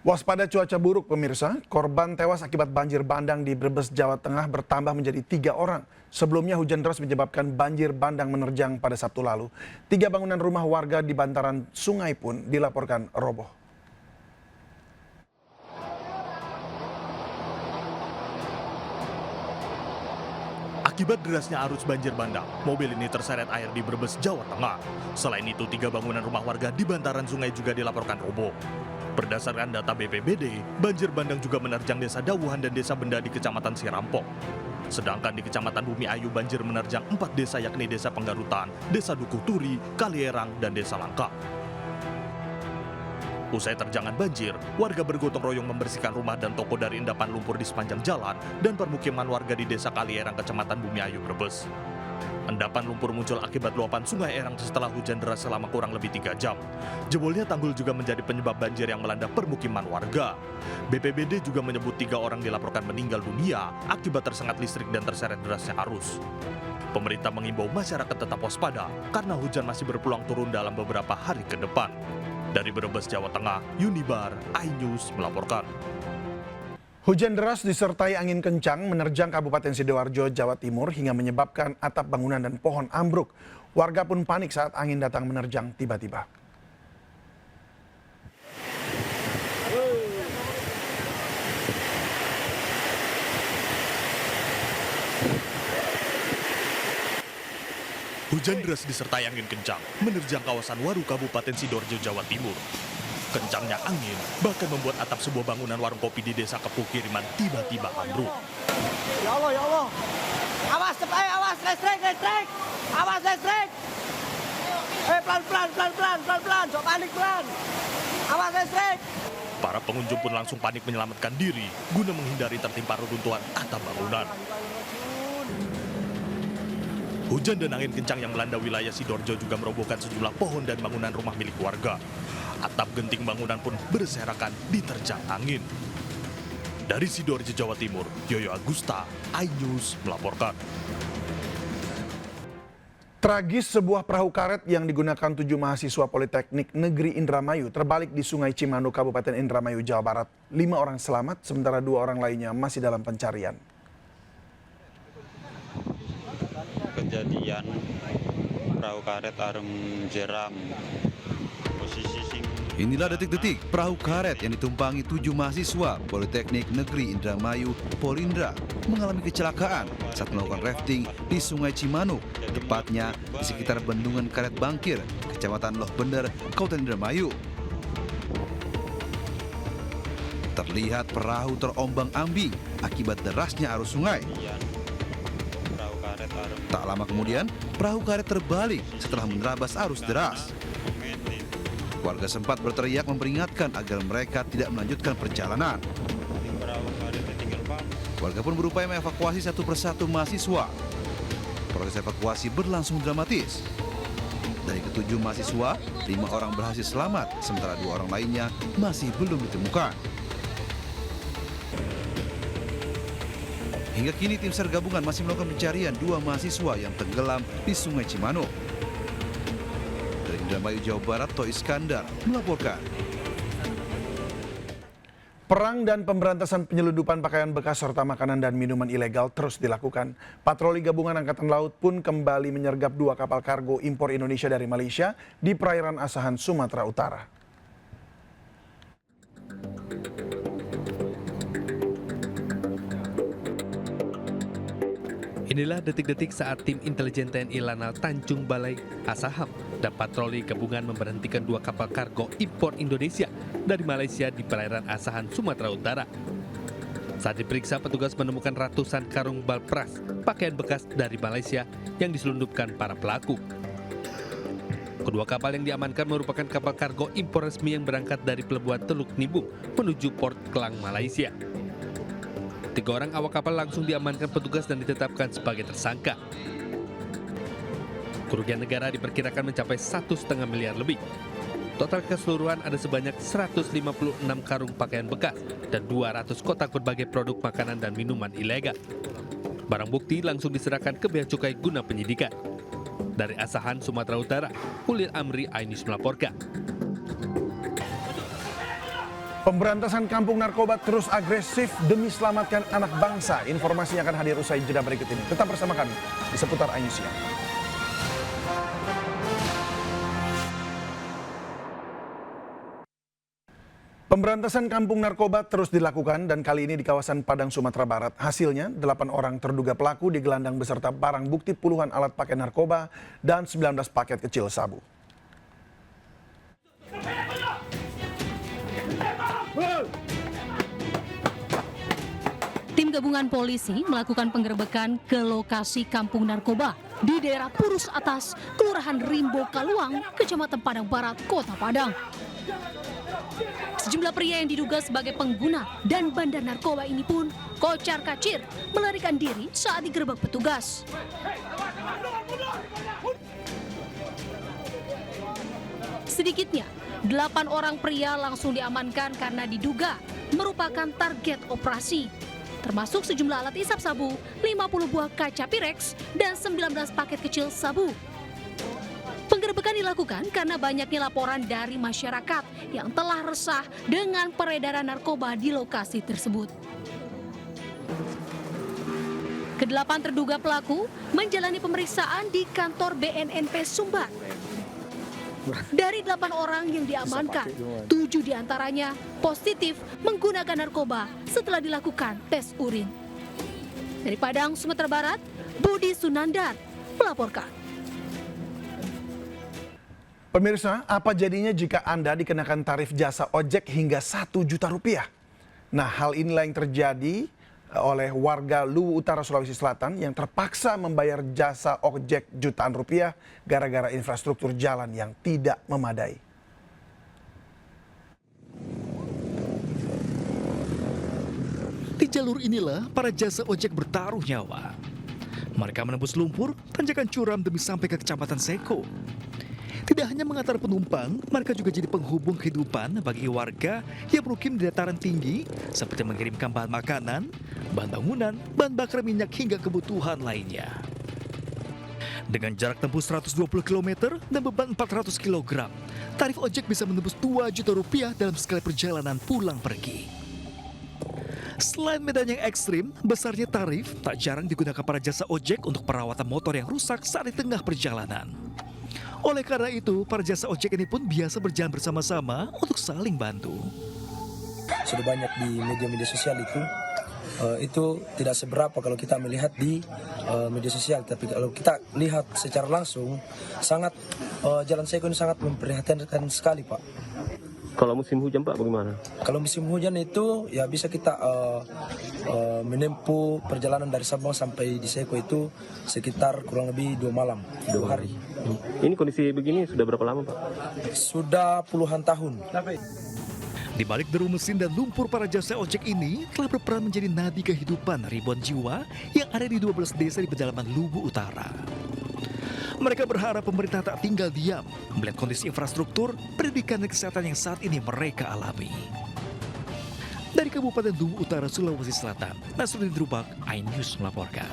Waspada cuaca buruk pemirsa, korban tewas akibat banjir bandang di Brebes, Jawa Tengah bertambah menjadi 3 orang. Sebelumnya hujan deras menyebabkan banjir bandang menerjang pada Sabtu lalu. 3 bangunan rumah warga di bantaran sungai pun dilaporkan roboh. Akibat derasnya arus banjir bandang, mobil ini terseret air di Brebes, Jawa Tengah. Selain itu, 3 bangunan rumah warga di bantaran sungai juga dilaporkan roboh. Berdasarkan data BPBD, banjir bandang juga menerjang Desa Dawuhan dan Desa Benda di Kecamatan Sirampok. Sedangkan di Kecamatan Bumi Ayu banjir menerjang 4 desa yakni Desa Penggarutan, Desa Dukuh Turi, Kalierang, dan Desa Langka. Usai terjangan banjir, warga bergotong royong membersihkan rumah dan toko dari endapan lumpur di sepanjang jalan dan permukiman warga di Desa Kalierang, Kecamatan Bumi Ayu, Brebes. Endapan lumpur muncul akibat luapan Sungai Erang setelah hujan deras selama kurang lebih 3 jam. Jebolnya tanggul juga menjadi penyebab banjir yang melanda permukiman warga. BPBD juga menyebut 3 orang dilaporkan meninggal dunia akibat tersengat listrik dan terseret derasnya arus. Pemerintah mengimbau masyarakat tetap waspada karena hujan masih berpeluang turun dalam beberapa hari ke depan. Dari Brebes, Jawa Tengah, Yunibar, iNews melaporkan. Hujan deras disertai angin kencang menerjang Kabupaten Sidoarjo, Jawa Timur hingga menyebabkan atap bangunan dan pohon ambruk. Warga pun panik saat angin datang menerjang tiba-tiba. Hujan deras disertai angin kencang menerjang kawasan Waru, Kabupaten Sidoarjo, Jawa Timur. Kencangnya angin bahkan membuat atap sebuah bangunan warung kopi di Desa Kepuh Kiriman tiba-tiba ambruk. Ya Allah, ya Allah. Awas, awas, listrik. Awas, listrik. Pelan-pelan, jangan panik, pelan. Awas, listrik. Para pengunjung pun langsung panik menyelamatkan diri guna menghindari tertimpa reruntuhan atap bangunan. Hujan dan angin kencang yang melanda wilayah Sidoarjo juga merobohkan sejumlah pohon dan bangunan rumah milik warga. Atap genting bangunan pun berserakan diterjang angin. Dari Sidoarjo, Jawa Timur, Yoyo Agusta, iNews melaporkan. Tragis, sebuah perahu karet yang digunakan 7 mahasiswa Politeknik Negeri Indramayu terbalik di Sungai Cimanuk, Kabupaten Indramayu, Jawa Barat. 5 orang selamat, sementara 2 orang lainnya masih dalam pencarian. Kejadian perahu karet arem jeram. Inilah detik-detik perahu karet yang ditumpangi 7 mahasiswa Politeknik Negeri Indramayu Polindra mengalami kecelakaan saat melakukan rafting di Sungai Cimanuk, tepatnya di sekitar Bendungan Karet Bangkir, Kecamatan Loh Bender, Kabupaten Indramayu. Terlihat perahu terombang-ambing akibat derasnya arus sungai. Tak lama kemudian, perahu karet terbalik setelah menerabas arus deras. Warga sempat berteriak memperingatkan agar mereka tidak melanjutkan perjalanan. Warga pun berupaya mengevakuasi satu persatu mahasiswa. Proses evakuasi berlangsung dramatis. Dari ke-7 mahasiswa, 5 orang berhasil selamat, sementara 2 orang lainnya masih belum ditemukan. Hingga kini tim SAR gabungan masih melakukan pencarian 2 mahasiswa yang tenggelam di Sungai Cimanuk. Dari Indramayu, Jawa Barat, Toh Iskandar melaporkan. Perang dan pemberantasan penyelundupan pakaian bekas serta makanan dan minuman ilegal terus dilakukan. Patroli gabungan Angkatan Laut pun kembali menyergap 2 kapal kargo impor Indonesia dari Malaysia di perairan Asahan, Sumatera Utara. Inilah detik-detik saat tim intelijen TNI Lanal Tanjung Balai Asaham dan patroli gabungan memberhentikan 2 kapal kargo impor Indonesia dari Malaysia di perairan Asahan, Sumatera Utara. Saat diperiksa, petugas menemukan ratusan karung balpras, pakaian bekas dari Malaysia yang diselundupkan para pelaku. Kedua kapal yang diamankan merupakan kapal kargo impor resmi yang berangkat dari pelabuhan Teluk Nibung menuju Port Klang, Malaysia. 3 orang awak kapal langsung diamankan petugas dan ditetapkan sebagai tersangka. Kerugian negara diperkirakan mencapai 1,5 miliar lebih. Total keseluruhan ada sebanyak 156 karung pakaian bekas dan 200 kotak berbagai produk makanan dan minuman ilegal. Barang bukti langsung diserahkan ke Bea Cukai guna penyidikan. Dari Asahan, Sumatera Utara, Ulil Amri, iNews melaporkan. Pemberantasan kampung narkoba terus agresif demi selamatkan anak bangsa. Informasinya akan hadir usai jeda berikut ini. Tetap bersama kami di Seputar Ayu Siang. Pemberantasan kampung narkoba terus dilakukan dan kali ini di kawasan Padang, Sumatera Barat. Hasilnya, 8 orang terduga pelaku digelandang beserta barang bukti puluhan alat pakai narkoba dan 19 paket kecil sabu. Tim gabungan polisi melakukan penggerebekan ke lokasi kampung narkoba di daerah Purus Atas, Kelurahan Rimbo Kaluang, Kecamatan Padang Barat, Kota Padang. Sejumlah pria yang diduga sebagai pengguna dan bandar narkoba ini pun kocar-kacir melarikan diri saat digerebek petugas. Sedikitnya 8 orang pria langsung diamankan karena diduga merupakan target operasi, termasuk sejumlah alat isap sabu, 50 buah kaca Pirex, dan 19 paket kecil sabu. Penggerebekan dilakukan karena banyaknya laporan dari masyarakat yang telah resah dengan peredaran narkoba di lokasi tersebut. Kedelapan terduga pelaku menjalani pemeriksaan di kantor BNNP Sumbar. Dari 8 orang yang diamankan, 7 diantaranya positif menggunakan narkoba setelah dilakukan tes urin. Dari Padang, Sumatera Barat, Budi Sunandar melaporkan. Pemirsa, apa jadinya jika Anda dikenakan tarif jasa ojek hingga 1 juta rupiah? Nah, hal inilah yang terjadi oleh warga Luwu Utara, Sulawesi Selatan yang terpaksa membayar jasa ojek jutaan rupiah gara-gara infrastruktur jalan yang tidak memadai. Di jalur inilah para jasa ojek bertaruh nyawa. Mereka menembus lumpur, tanjakan curam demi sampai ke Kecamatan Seko. Tidak hanya mengantar penumpang, mereka juga jadi penghubung kehidupan bagi warga yang bermukim di dataran tinggi, seperti mengirimkan bahan makanan, bahan bangunan, bahan bakar minyak hingga kebutuhan lainnya. Dengan jarak tempuh 120 km dan beban 400 kg, tarif ojek bisa menembus 2 juta rupiah dalam sekali perjalanan pulang pergi. Selain medan yang ekstrim, besarnya tarif tak jarang digunakan para jasa ojek untuk perawatan motor yang rusak saat di tengah perjalanan. Oleh karena itu, para jasa ojek ini pun biasa berjalan bersama-sama untuk saling bantu. Sudah banyak di media-media sosial itu tidak seberapa kalau kita melihat di media sosial. Tapi kalau kita lihat secara langsung, sangat Jalan Seko ini sangat memprihatinkan sekali, Pak. Kalau musim hujan, Pak, bagaimana? Kalau musim hujan itu ya bisa kita menempuh perjalanan dari Sabang sampai di Seko itu sekitar kurang lebih 2 malam, 2 hari. Ini kondisi begini sudah berapa lama, Pak? Sudah puluhan tahun. Di balik deru mesin dan lumpur, para jasa ojek ini telah berperan menjadi nadi kehidupan ribuan jiwa yang ada di 12 desa di pedalaman Luwu Utara. Mereka berharap pemerintah tak tinggal diam melihat kondisi infrastruktur, pendidikan dan kesehatan yang saat ini mereka alami. Dari Kabupaten Luwu Utara, Sulawesi Selatan, Nasruddin Drubak, iNews melaporkan.